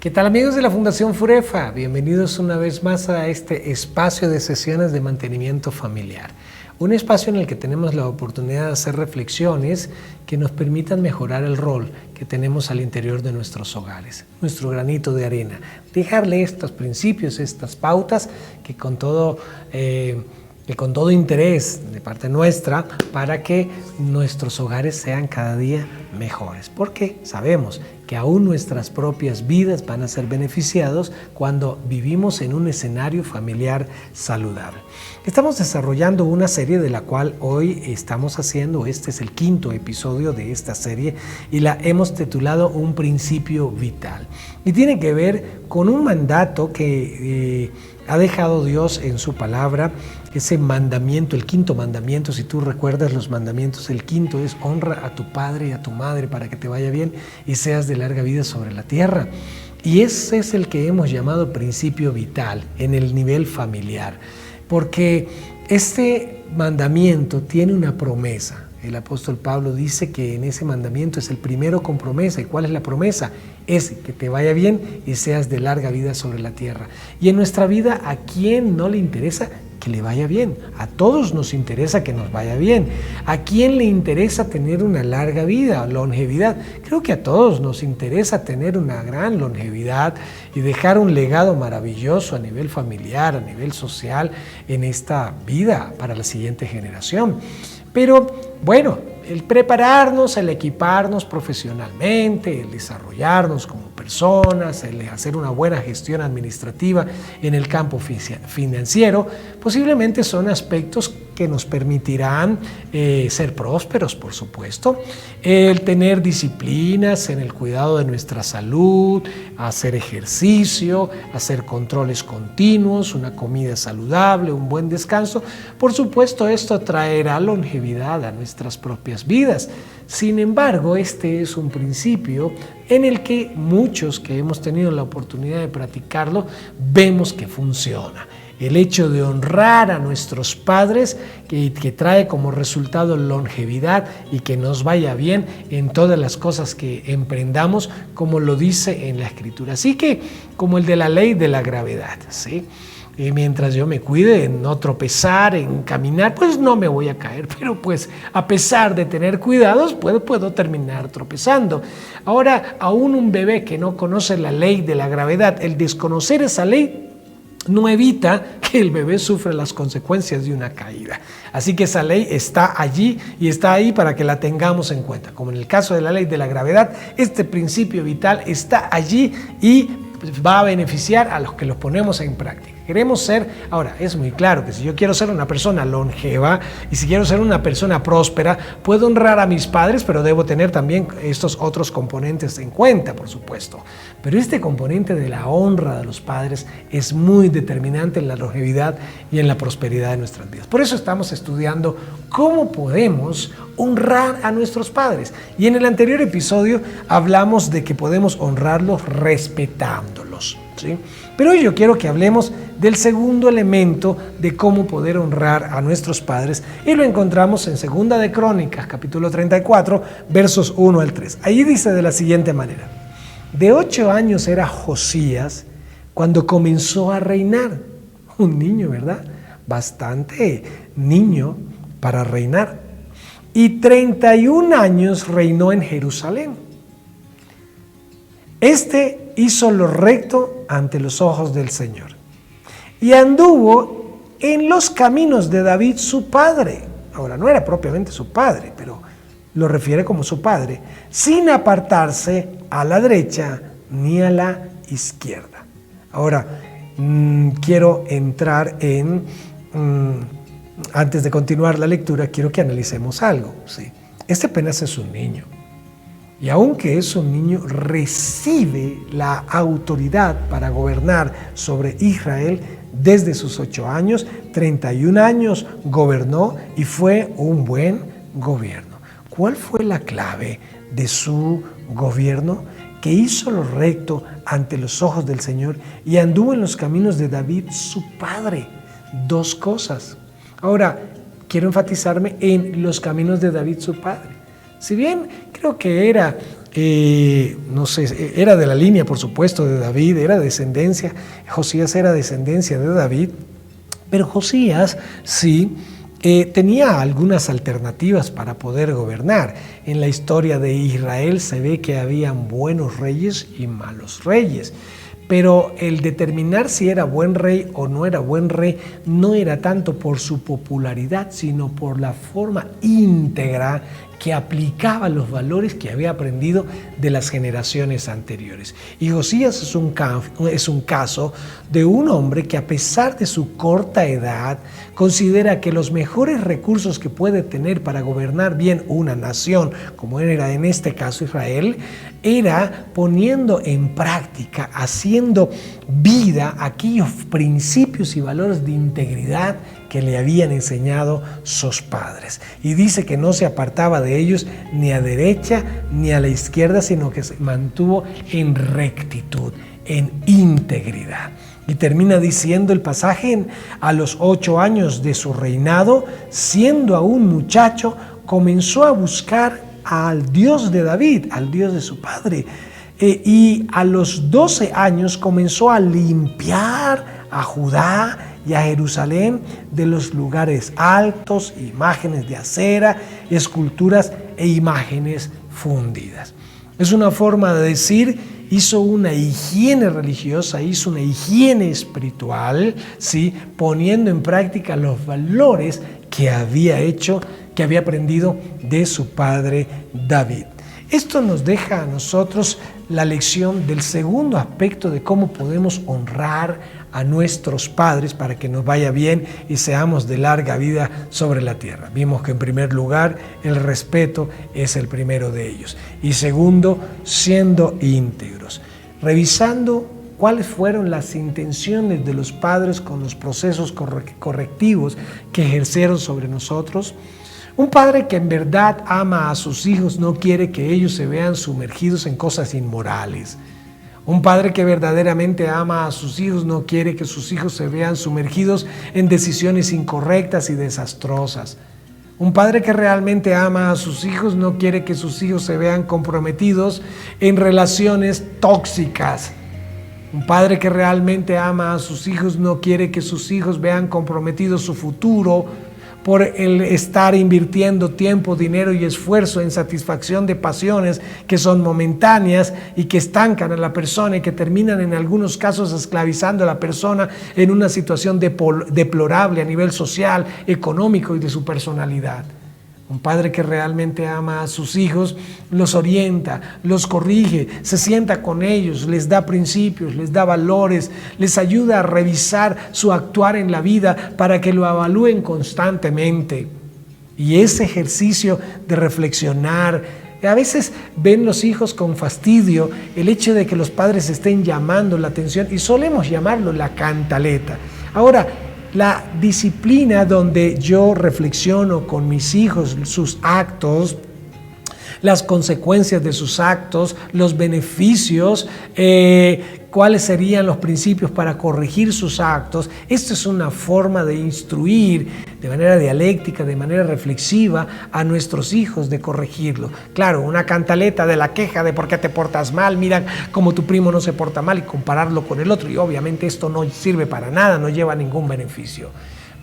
¿Qué tal, amigos de la Fundación Furefa? Bienvenidos una vez más a este espacio de sesiones de mantenimiento familiar. Un espacio en el que tenemos la oportunidad de hacer reflexiones que nos permitan mejorar el rol que tenemos al interior de nuestros hogares, nuestro granito de arena. Dejarle estos principios, estas pautas que con todo interés de parte nuestra para que nuestros hogares sean cada día mejores, porque sabemos que aún nuestras propias vidas van a ser beneficiados cuando vivimos en un escenario familiar saludable. Estamos desarrollando una serie de la cual hoy estamos haciendo, este es el 5º episodio de esta serie y la hemos titulado Un principio vital. Y tiene que ver con un mandato que ha dejado Dios en su palabra, ese mandamiento, el 5.º mandamiento. Si tú recuerdas los mandamientos, el 5.º es honra a tu padre y a tu madre para que te vaya bien y seas de larga vida sobre la tierra. Y ese es el que hemos llamado principio vital en el nivel familiar, porque este mandamiento tiene una promesa. El apóstol Pablo dice que en ese mandamiento es el primero con promesa. ¿Y cuál es la promesa? Es que te vaya bien y seas de larga vida sobre la tierra. Y en nuestra vida, ¿a quién no le interesa que le vaya bien? A todos nos interesa que nos vaya bien. ¿A quién le interesa tener una larga vida, longevidad? Creo que a todos nos interesa tener una gran longevidad y dejar un legado maravilloso a nivel familiar, a nivel social, en esta vida para la siguiente generación. Pero bueno, el prepararnos, el equiparnos profesionalmente, el desarrollarnos como personas, el hacer una buena gestión administrativa en el campo financiero, posiblemente son aspectos que nos permitirán ser prósperos, por supuesto, el tener disciplinas en el cuidado de nuestra salud, hacer ejercicio, hacer controles continuos, una comida saludable, un buen descanso. Por supuesto, esto traerá longevidad a nuestras propias vidas. Sin embargo, este es un principio en el que muchos que hemos tenido la oportunidad de practicarlo, vemos que funciona. El hecho de honrar a nuestros padres que trae como resultado longevidad y que nos vaya bien en todas las cosas que emprendamos, como lo dice en la Escritura. Así que, como el de la ley de la gravedad, ¿sí? Y mientras yo me cuide en no tropezar, en caminar, pues no me voy a caer, pero pues a pesar de tener cuidados, puedo terminar tropezando. Ahora, aún un bebé que no conoce la ley de la gravedad, el desconocer esa ley no evita que el bebé sufra las consecuencias de una caída. Así que esa ley está allí y está ahí para que la tengamos en cuenta. Como en el caso de la ley de la gravedad, este principio vital está allí y va a beneficiar a los que los ponemos en práctica. Queremos ser, ahora es muy claro que si yo quiero ser una persona longeva y si quiero ser una persona próspera, puedo honrar a mis padres, pero debo tener también estos otros componentes en cuenta, por supuesto. Pero este componente de la honra de los padres es muy determinante en la longevidad y en la prosperidad de nuestras vidas. Por eso estamos estudiando cómo podemos honrar a nuestros padres. Y en el anterior episodio hablamos de que podemos honrarlos respetándolos, ¿sí? Pero hoy yo quiero que hablemos del segundo elemento de cómo poder honrar a nuestros padres, y lo encontramos en 2 de Crónicas, capítulo 34, versos 1 al 3. Allí dice de la siguiente manera: de 8 años era Josías cuando comenzó a reinar. Un niño, ¿verdad? Bastante niño para reinar. Y 31 años reinó en Jerusalén. Este hizo lo recto ante los ojos del Señor y anduvo en los caminos de David su padre. Ahora, no era propiamente su padre, pero lo refiere como su padre, sin apartarse a la derecha ni a la izquierda. Ahora, quiero entrar en, antes de continuar la lectura, quiero que analicemos algo, ¿sí? Este apenas es un niño. Y aunque es un niño, recibe la autoridad para gobernar sobre Israel desde sus 8 años, 31 años gobernó y fue un buen gobierno. ¿Cuál fue la clave de su gobierno? Que hizo lo recto ante los ojos del Señor y anduvo en los caminos de David su padre. 2 cosas. Ahora, quiero enfatizarme en los caminos de David su padre. Si bien creo que era no sé, era de la línea, por supuesto, de David, era descendencia, Josías era descendencia de David, pero Josías sí tenía algunas alternativas para poder gobernar. En la historia de Israel se ve que habían buenos reyes y malos reyes. Pero el determinar si era buen rey o no era buen rey no era tanto por su popularidad, sino por la forma íntegra que aplicaba los valores que había aprendido de las generaciones anteriores. Y Josías es un caso de un hombre que, a pesar de su corta edad, considera que los mejores recursos que puede tener para gobernar bien una nación, como era en este caso Israel, era poniendo en práctica, haciendo vida aquellos principios y valores de integridad que le habían enseñado sus padres. Y dice que no se apartaba de ellos ni a derecha ni a la izquierda, sino que se mantuvo en rectitud, en integridad. Y termina diciendo el pasaje: a los 8 años de su reinado, siendo aún muchacho, comenzó a buscar al Dios de David, al Dios de su padre. Y a los 12 años comenzó a limpiar a Judá y a Jerusalén de los lugares altos, imágenes de acera, esculturas e imágenes fundidas. Es una forma de decir, hizo una higiene religiosa, hizo una higiene espiritual, ¿sí? Poniendo en práctica los valores que había aprendido de su padre David. Esto nos deja a nosotros la lección del segundo aspecto de cómo podemos honrar a nuestros padres para que nos vaya bien y seamos de larga vida sobre la tierra. Vimos que en primer lugar el respeto es el primero de ellos. Y segundo, siendo íntegros. Revisando cuáles fueron las intenciones de los padres con los procesos correctivos que ejercieron sobre nosotros. Un padre que en verdad ama a sus hijos no quiere que ellos se vean sumergidos en cosas inmorales. Un padre que verdaderamente ama a sus hijos no quiere que sus hijos se vean sumergidos en decisiones incorrectas y desastrosas. Un padre que realmente ama a sus hijos no quiere que sus hijos se vean comprometidos en relaciones tóxicas. Un padre que realmente ama a sus hijos no quiere que sus hijos vean comprometido su futuro por el estar invirtiendo tiempo, dinero y esfuerzo en satisfacción de pasiones que son momentáneas y que estancan a la persona y que terminan en algunos casos esclavizando a la persona en una situación deplorable a nivel social, económico y de su personalidad. Un padre que realmente ama a sus hijos los orienta, los corrige, se sienta con ellos, les da principios, les da valores, les ayuda a revisar su actuar en la vida para que lo evalúen constantemente. Y ese ejercicio de reflexionar, a veces ven los hijos con fastidio el hecho de que los padres estén llamando la atención y solemos llamarlo la cantaleta. Ahora, la disciplina donde yo reflexiono con mis hijos sus actos, las consecuencias de sus actos, los beneficios, cuáles serían los principios para corregir sus actos. Esto es una forma de instruir de manera dialéctica, de manera reflexiva a nuestros hijos, de corregirlo. Claro, una cantaleta de la queja de por qué te portas mal, mira cómo tu primo no se porta mal y compararlo con el otro. Y obviamente esto no sirve para nada, no lleva ningún beneficio.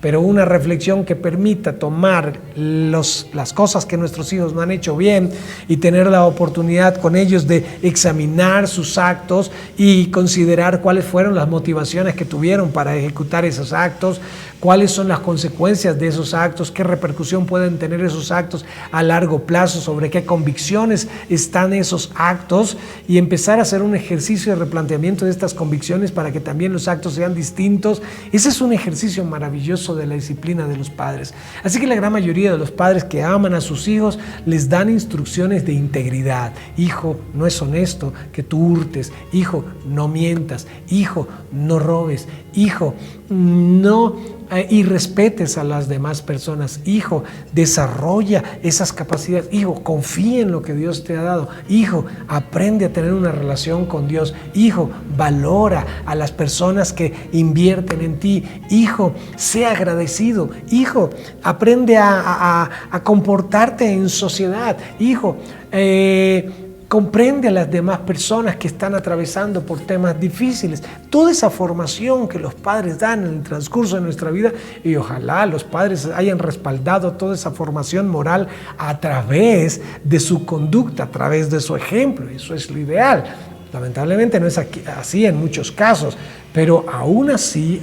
Pero una reflexión que permita tomar las cosas que nuestros hijos no han hecho bien y tener la oportunidad con ellos de examinar sus actos y considerar cuáles fueron las motivaciones que tuvieron para ejecutar esos actos, cuáles son las consecuencias de esos actos, qué repercusión pueden tener esos actos a largo plazo, sobre qué convicciones están esos actos y empezar a hacer un ejercicio de replanteamiento de estas convicciones para que también los actos sean distintos. Ese es un ejercicio maravilloso de la disciplina de los padres. Así que la gran mayoría de los padres que aman a sus hijos les dan instrucciones de integridad. Hijo, no es honesto que tú hurtes. Hijo, no mientas. Hijo, no robes. Hijo, no irrespetes a las demás personas. Hijo, desarrolla esas capacidades. Hijo, confía en lo que Dios te ha dado. Hijo, aprende a tener una relación con Dios. Hijo, valora a las personas que invierten en ti. Hijo, sea agradecido. Hijo, aprende a comportarte en sociedad. Hijo, comprende a las demás personas que están atravesando por temas difíciles. Toda esa formación que los padres dan en el transcurso de nuestra vida, y ojalá los padres hayan respaldado toda esa formación moral a través de su conducta, a través de su ejemplo. Eso es lo ideal. Lamentablemente no es así en muchos casos, pero aún así,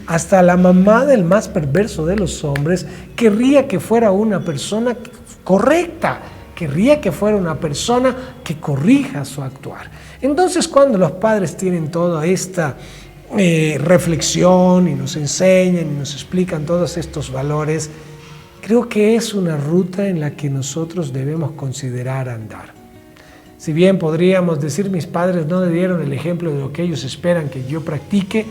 hasta la mamá del más perverso de los hombres querría que fuera una persona correcta, querría que fuera una persona que corrija su actuar. Entonces, cuando los padres tienen toda esta reflexión y nos enseñan y nos explican todos estos valores, creo que es una ruta en la que nosotros debemos considerar andar. Si bien podríamos decir, mis padres no me dieron el ejemplo de lo que ellos esperan que yo practique,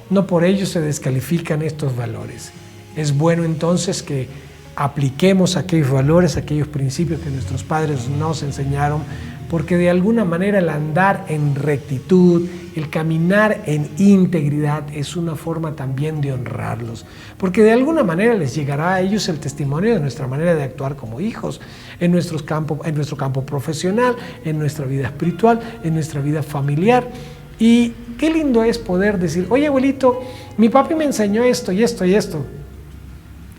no por ello se descalifican estos valores. Es bueno entonces que apliquemos aquellos valores, aquellos principios que nuestros padres nos enseñaron, porque de alguna manera el andar en rectitud, el caminar en integridad es una forma también de honrarlos, porque de alguna manera les llegará a ellos el testimonio de nuestra manera de actuar como hijos, en nuestro campo profesional, en nuestra vida espiritual, en nuestra vida familiar. Y qué lindo es poder decir, oye abuelito, mi papi me enseñó esto y esto y esto.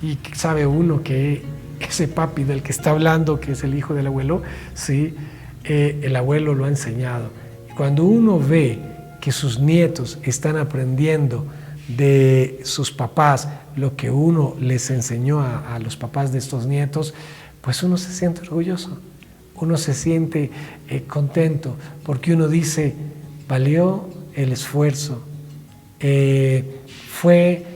Y sabe uno que ese papi del que está hablando, que es el hijo del abuelo, sí, el abuelo lo ha enseñado. Y cuando uno ve que sus nietos están aprendiendo de sus papás lo que uno les enseñó a los papás de estos nietos, pues uno se siente orgulloso, uno se siente contento, porque uno dice, valió el esfuerzo, fue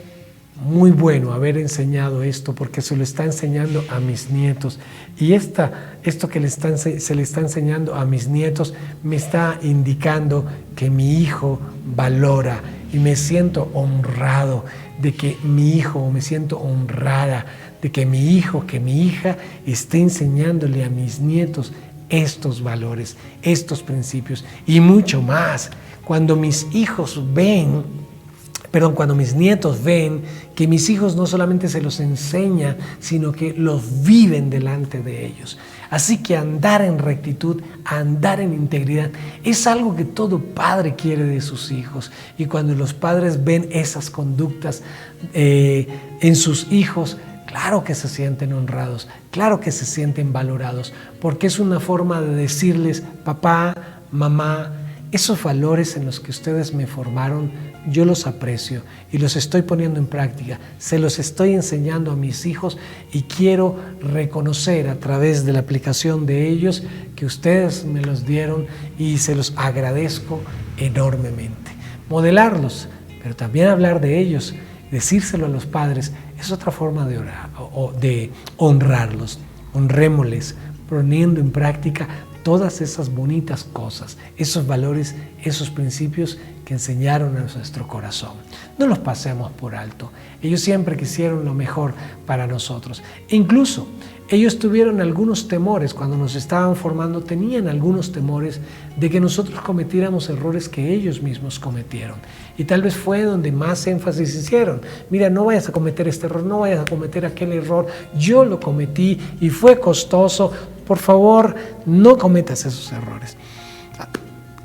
muy bueno haber enseñado esto, porque se lo está enseñando a mis nietos. Y esto que se le está enseñando a mis nietos me está indicando que mi hijo valora, y me siento honrado de que mi hijo, o me siento honrada de que mi hijo, que mi hija esté enseñándole a mis nietos estos valores, estos principios y mucho más. Cuando mis nietos ven que mis hijos no solamente se los enseñan, sino que los viven delante de ellos. Así que andar en rectitud, andar en integridad, es algo que todo padre quiere de sus hijos. Y cuando los padres ven esas conductas en sus hijos, claro que se sienten honrados, claro que se sienten valorados, porque es una forma de decirles, papá, mamá, esos valores en los que ustedes me formaron, yo los aprecio y los estoy poniendo en práctica, se los estoy enseñando a mis hijos y quiero reconocer a través de la aplicación de ellos que ustedes me los dieron y se los agradezco enormemente. Modelarlos, pero también hablar de ellos, decírselo a los padres, es otra forma de honrarlos. Honrémosles, poniendo en práctica todas esas bonitas cosas, esos valores, esos principios que enseñaron a nuestro corazón. No los pasemos por alto. Ellos siempre quisieron lo mejor para nosotros. Incluso ellos tuvieron algunos temores cuando nos estaban formando, tenían algunos temores de que nosotros cometiéramos errores que ellos mismos cometieron. Y tal vez fue donde más énfasis hicieron. Mira, no vayas a cometer este error, no vayas a cometer aquel error. Yo lo cometí y fue costoso. Por favor, no cometas esos errores.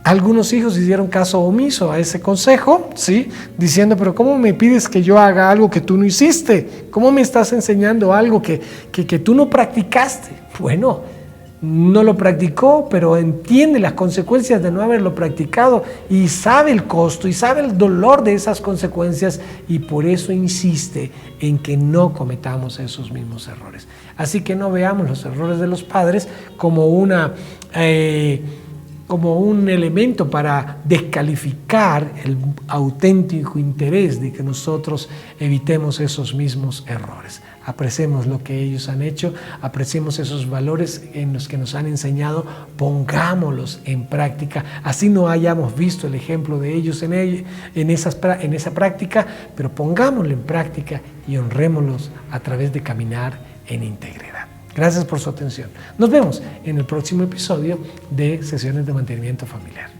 Algunos hijos hicieron caso omiso a ese consejo, ¿sí? Diciendo, pero ¿cómo me pides que yo haga algo que tú no hiciste? ¿Cómo me estás enseñando algo que tú no practicaste? Bueno, no lo practicó, pero entiende las consecuencias de no haberlo practicado y sabe el costo y sabe el dolor de esas consecuencias, y por eso insiste en que no cometamos esos mismos errores. Así que no veamos los errores de los padres como un elemento para descalificar el auténtico interés de que nosotros evitemos esos mismos errores. Apreciemos lo que ellos han hecho, apreciemos esos valores en los que nos han enseñado, pongámoslos en práctica, así no hayamos visto el ejemplo de ellos en esa práctica, pero pongámoslo en práctica y honrémoslos a través de caminar en integridad. Gracias por su atención. Nos vemos en el próximo episodio de Sesiones de Mantenimiento Familiar.